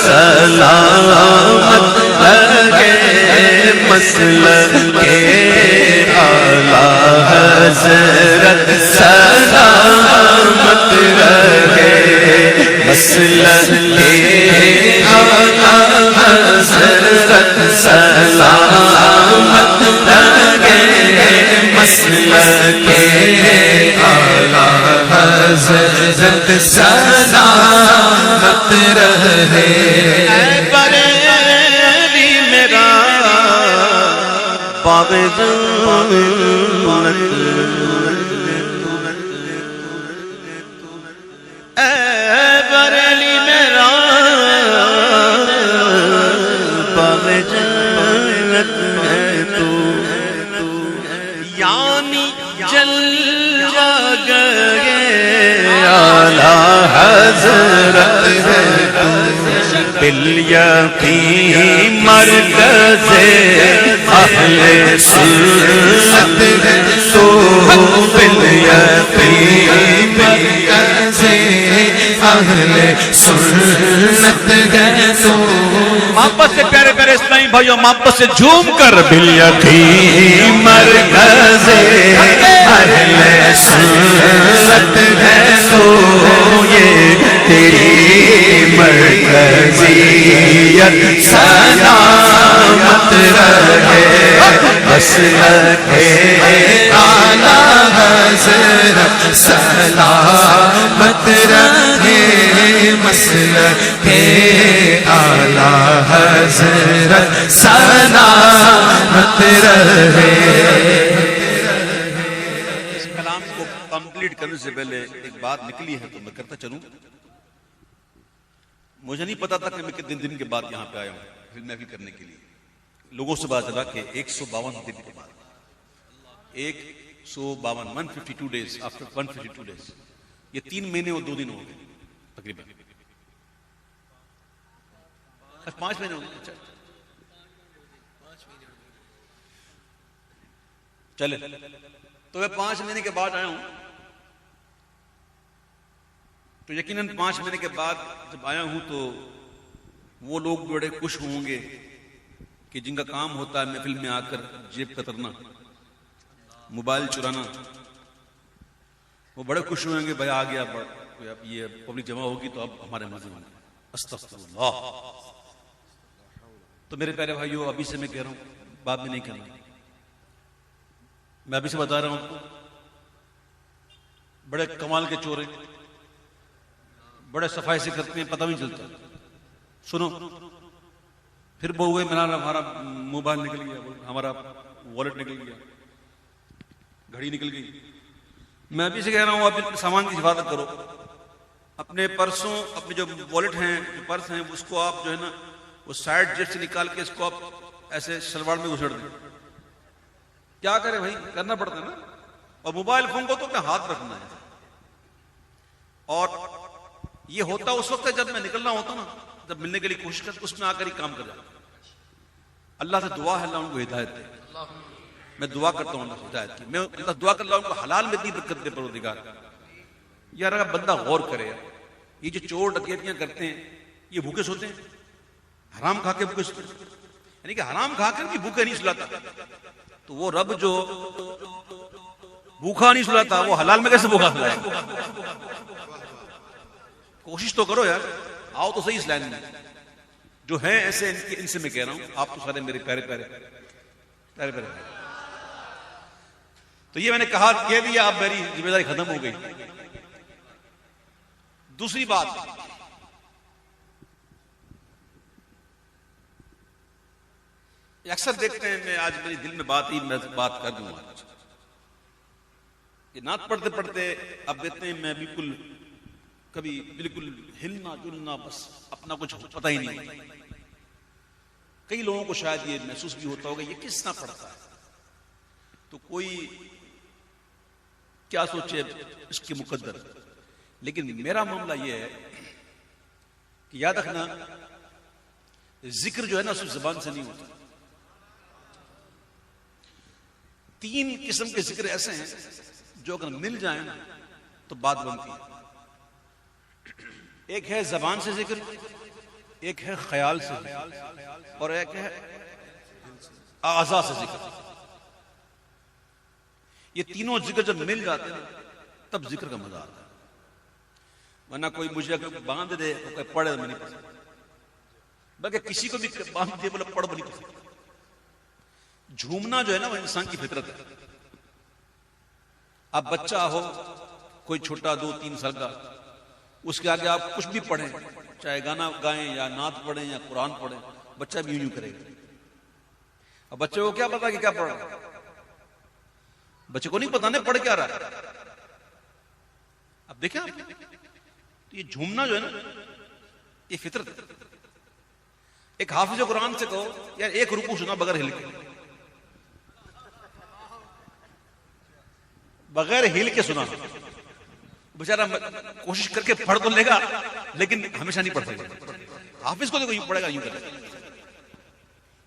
सलामत रहे मसलक के आला हज़रत सलामत रहे मसलक के आला हज़रत सलामत रहे मसलक के आला हज़रत सलामत रहे। बरेली मेरा बाबे बरेली मेरा बाबे जन्नत है तू यानी जल गए आला हज़रत है बिल-यक़ीन मरकज़े अहले सुन्नत है तो बिल-यक़ीन मरकज़े अहले सुन्नत है तो। मोहब्बत से प्यारे प्यारे इस्लामी भाइयों, मोहब्बत से झूम कर बिल-यक़ीन मरकज़े अहले सुन्नत है तो ये तेरी मरकज़ियत सलामत रहे मसलक आला हज़रत सलामत रहे मसलक आला हज़रत सलामत रहे। इस कलाम को कंप्लीट करने से पहले एक बात निकली है तो मैं करता चलूं। मुझे नहीं पता था कि मैं कितने दिन के बाद यहाँ पे आया हूँ फिल्म महफिल करने के लिए। लोगों से बात चला कि 152 दिन के बाद 152 डेज आफ्टर 152 डेज ये 3 महीने और 2 दिन हो गए तकरीबन। 5 महीने हो गए। अच्छा चले तो मैं 5 महीने के बाद आया हूं तो यकीनन 5 महीने के बाद जब आया हूं तो वो लोग बड़े खुश होंगे कि जिनका काम होता है महफिल में आकर जेब कतरना, मोबाइल चुराना, वो बड़े खुश होंगे भाई आ गया अब ये पब्लिक जमा होगी तो अब हमारे मजे होंगे। अस्तग़फिरुल्लाह। तो मेरे प्यारे भाइयों अभी से मैं कह रहा हूं बाद में नहीं करना। मैं अभी से बता रहा हूं आपको बड़े कमाल के चोर हैं, बड़े सफाई से करते हैं पता भी नहीं चलता। सुनो फिर वो हुए मेरा हमारा मोबाइल निकल गया, हमारा वॉलेट निकल गया, घड़ी निकल गई। मैं अभी से कह रहा हूं आप सामान की हिफाजत करो। अपने पर्सों अपने जो वॉलेट हैं जो पर्स हैं उसको आप जो है ना वो साइड जेब से निकाल के इसको आप ऐसे सलवार में घुसेड़ दें। क्या करें भाई, करना पड़ता है ना। और मोबाइल फोन को तो अपने हाथ रखना है। और ये होता उस वक्त है जब मैं निकलना होता ना, जब मिलने के लिए कोशिश करता उसमें आकर ही काम कर जाता। अल्लाह से दुआ है अल्लाह उनको हिदायत दे। मैं दुआ करता हूँ अल्लाह से हिदायत की। मैं अल्लाह दुआ कर रहा हूँ उनको हलाल में इतनी बरकत दे परवरदिगार। यार अगर बंदा गौर करे, ये जो चोर डकैतियां करते हैं ये भूखे सोते हैं, हराम खा के भूखे सोते हैं। यानी कि हराम खाकर भी भूखे नहीं सुलाता, तो वो रब जो भूखा नहीं सुलाता वो हलाल में कैसे भूखा सुलाए। कोशिश तो करो यार, आओ तो सही इस लाइन में। जो है ऐसे इनसे मैं कह रहा हूं, आप तो सारे मेरे प्यारे प्यारे प्यारे प्यारे। तो ये मैंने कहा कह दिया, अब मेरी जिम्मेदारी खत्म हो गई। दूसरी बात, अक्सर देखते हैं, मैं आज मेरे दिल में बात ही मैं बात कर दूंगा कि नात पढ़ते पढ़ते अब देखते हैं मैं कभी बिल्कुल हिलना जुलना, बस अपना कुछ पता ही नहीं। कई लोगों को शायद ये महसूस भी होता होगा ये किसना पढ़ता है, तो कोई क्या सोचे इसके मुकद्दर। लेकिन मेरा मामला ये है कि याद रखना जिक्र जो है ना सिर्फ जुबान से नहीं होता। 3 किस्म के जिक्र ऐसे हैं जो अगर मिल जाए ना तो बात बनती है। एक है जबान से जिक्र, एक है ख्याल से और एक है आज़ा से जिक्र। ये तीनों जिक्र जब मिल जाते हैं तब जिक्र का मजा आता है। वरना कोई मुझे बांध दे तो पढ़े मैं नहीं पसंद, बल्कि किसी को भी बांध दे बोले पढ़ नहीं पसंद। झूमना जो है ना वो इंसान की फितरत है। आप बच्चा हो कोई छोटा 2-3 साल का, उसके आगे आप कुछ भी पढ़ें, चाहे गाना गाएं या नात पढ़ें या कुरान पढ़ें, बच्चा भी यूं करेगा। अब बच्चे को क्या पता कि क्या पढ़ रहा है? बच्चे को नहीं पता नहीं पढ़ क्या रहा है। अब देखें आप, तो ये झूमना जो है ना ये फितरत है। एक हाफिज कुरान से कहो यार एक रुकू सुना बगैर हिल के, बगैर हिल के सुना, बेचारा कोशिश करके पढ़ तो लेगा लेकिन हमेशा नहीं पढ़ सकेगा। हाफिज को देखो यूं पढ़ेगा यूं करेगा।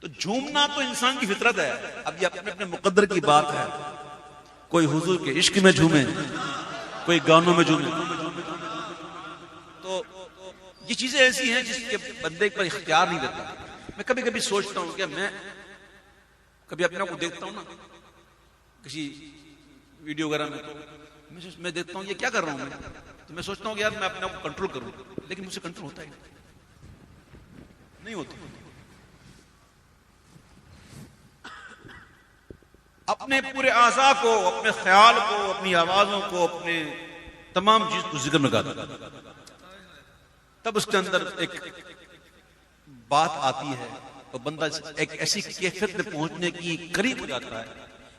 तो झूमना तो इंसान की फितरत है। अब ये अपने अपने मुकद्दर की बात है। कोई हुजूर के इश्क में झूमे, कोई गानों में झूमे। तो ये चीजें ऐसी हैं जिसके बंदे पर इख्तियार नहीं देता। मैं कभी कभी सोचता हूं कि मैं कभी अपने को देखता हूं ना किसी वीडियो वगैरह में, तो मैं देखता हूं ये क्या कर रहा हूं मैं, तो मैं सोचता हूं कि यार मैं अपने आप को कंट्रोल करूं, लेकिन मुझसे कंट्रोल होता ही नहीं होता। अपने पूरे आज़ा को, अपने ख्याल को, अपनी आवाजों को, अपने तमाम चीज को जिक्र में गाता, तब उसके अंदर एक बात आती है और बंदा एक ऐसी कैफियत में पहुंचने की करीब हो जाता है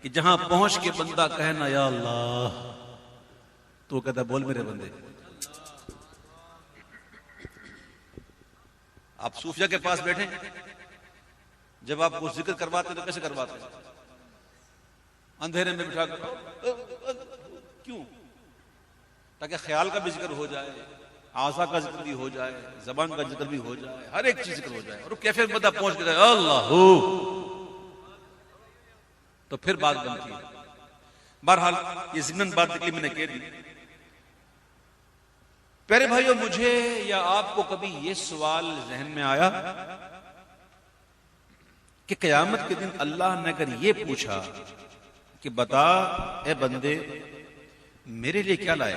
कि जहां पहुंच के बंदा कहे ना या अल्लाह, तो कहता बोल मेरे बंदे। आप सूफिया के पास बैठे, जब आप वो जिक्र करवाते तो कैसे करवाते? अंधेरे में बिठा कर, क्यों? ताकि ख्याल का भी जिक्र हो जाए, आज़ा का जिक्र भी हो जाए, जबान का जिक्र भी हो जाए, हर एक चीज जिक्र हो जाए और कैफे बंदा पहुंच के जाए अल्लाह, तो फिर बात बनती है। बहरहाल ये ज़िम्नन बात निकली, मैंने कह दी। प्यारे भाइयों, मुझे या आपको कभी ये सवाल जहन में आया कि क़यामत के दिन अल्लाह ने अगर ये पूछा कि बता ए बंदे मेरे लिए क्या लाए,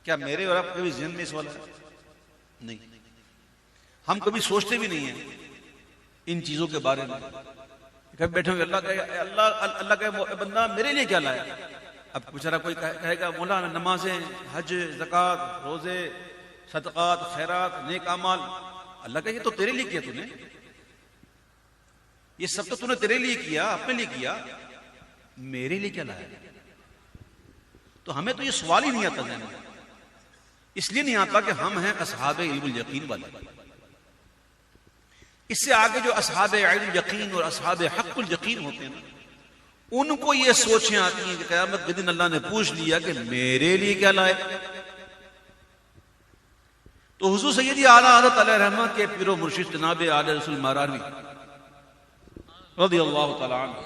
क्या मेरे और आप कभी ज़हन में सवाल है? नहीं, हम कभी सोचते भी नहीं है इन चीजों के बारे में। कभी बैठे हुए अल्लाह कहे बंदा मेरे लिए क्या लाया? अब बेचारा कोई कहेगा मौला नमाजें, हज, ज़कात, रोजे, सदक़ात, खैरात, नेक अमाल। अल्लाह कहे ये तो तेरे लिए किया तूने, ये सब तो तूने तेरे लिए किया, अपने लिए किया, मेरे लिए क्या लाया? तो हमें तो ये सवाल ही नहीं आता ज़हन में। इसलिए नहीं आता कि हम हैं असहाबे इल्मुल यकीन वाले। इससे आगे जो असहाबे इल्मुल यकीन और असहाबे हक़्क़ुल यकीन होते हैं ना, उनको ये सोचें आती हैं कि क़यामत के दिन अल्लाह ने पूछ लिया कि मेरे लिए क्या लाए। तो हुज़ूर सैयदी आला हज़रत अलैहि रहमत के पीरो मुर्शिद जनाब आले रसूल मारावी रज़ियल्लाहु तआला अन्हु,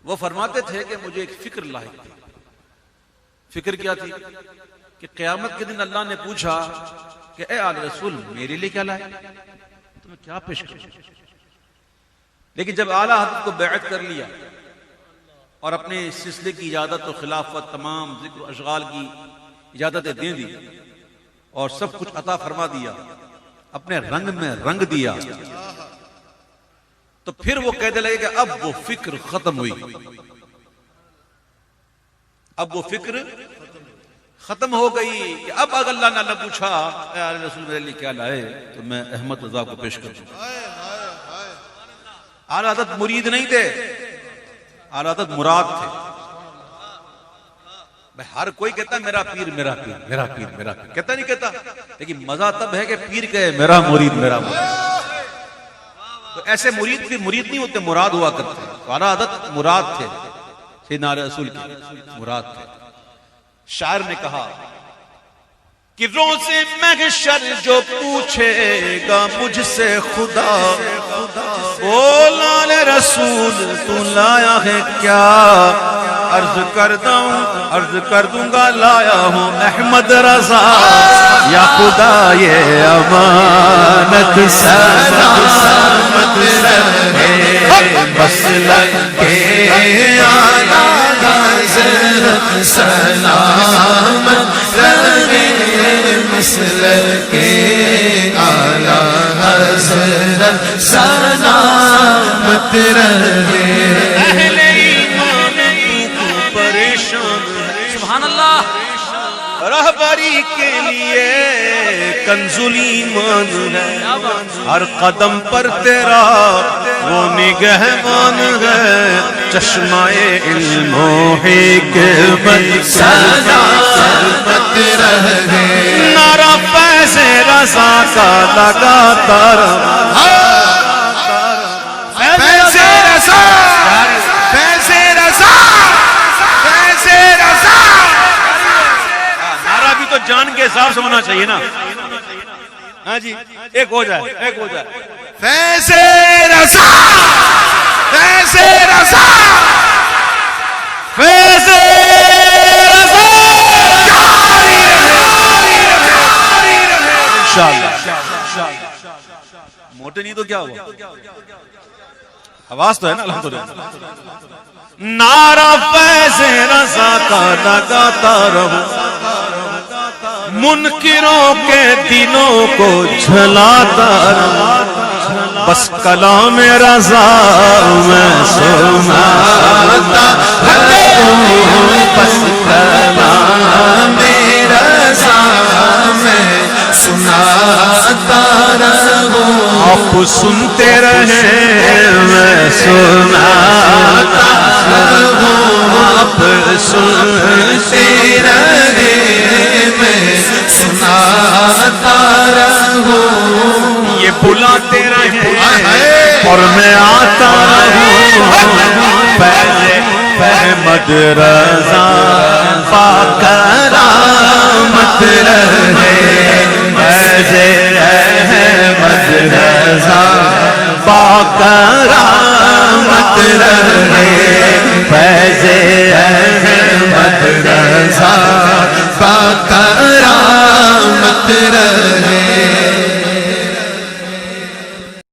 वो फरमाते थे कि मुझे एक फिक्र लाहिक थी। फिक्र क्या थी? कि क़यामत के दिन अल्लाह ने पूछा कि ए आले रसूल मेरे लिए क्या लाए, तो मैं क्या पेश करूं? लेकिन जब आला हज़रत को बैअत कर लिया और अपने सिलसिले की इजाजत और खिलाफत, तमाम जिक्र अशगाल की इजाजतें दे दी और सब कुछ अता फरमा दिया, अपने रंग में रंग दिया, तो फिर वो कहने लगे कि अब वो फिक्र खत्म हुई, अब वो फिक्र खत्म हो गई कि अब अगर अल्लाह ने पूछा रसूल मेरे लिए क्या लाए, तो मैं अहमद रज़ा को पेश कर दूं। आला हज़रत मुरीद नहीं थे, आला हज़रत मुराद थे। भाई हर कोई कहता मेरा पीर मेरा पीर मेरा पीर मेरा पीर, कहता नहीं कहता, लेकिन मजा तब है कि पीर कहे मेरा मुरीद मेरा मुरीद। तो ऐसे मुरीद फिर मुरीद नहीं होते, मुराद हुआ करते। तो आला हज़रत मुराद थे, सैयदना रसूल के मुराद थे। शायर ने कहा कि रोज़े महशर जो पूछेगा मुझसे खुदा, बोला ले रसूल तू लाया है क्या, अर्ज कर दूंगा लाया हूँ अहमद रजा। या खुदा ये अमानत सलामत रहे मसलक के आला हज़रत सलामत रहे मसलक के आला हज़रत सलामत रहे। अहले ईमान तू परेशान है सुभान अल्लाह रहबरी के लिए कंजुल ईमान है। हर कदम पर तेरा वो निगहबान है चश्माए इल्मो हिकमत सलामत रहे। नारा पैसे रज़ा का लगातार पैसे रज़ा पैसे रज़ा पैसे रज़ा। नारा भी तो जान के हिसाब से होना चाहिए ना। हाँ जी एक हो जाए फैज़े रज़ा फैज़े रज़ा फैज़े रज़ा इंशाअल्लाह। मोटे नहीं तो क्या हुआ आवाज तो है ना अल्हम्दुलिल्लाह। नारा फैज़े रज़ा का लगाता रहो मुनकिरों के दिनों को झलाता बस कलाम रज़ा में सुनाता बस कलाम रज़ा में सुनाता रहो। आप सुनते रहे मैं सुनाता रहूं आप सुनते रहे सुनाता रहूं। ये बुलाते रहे और मैं आता रहूं। पहले अहमद रज़ा पाकरामत रहे पहले अहमद रज़ा पाकरामत रहे पहले अहमद रज़ा पाकरामत रहे।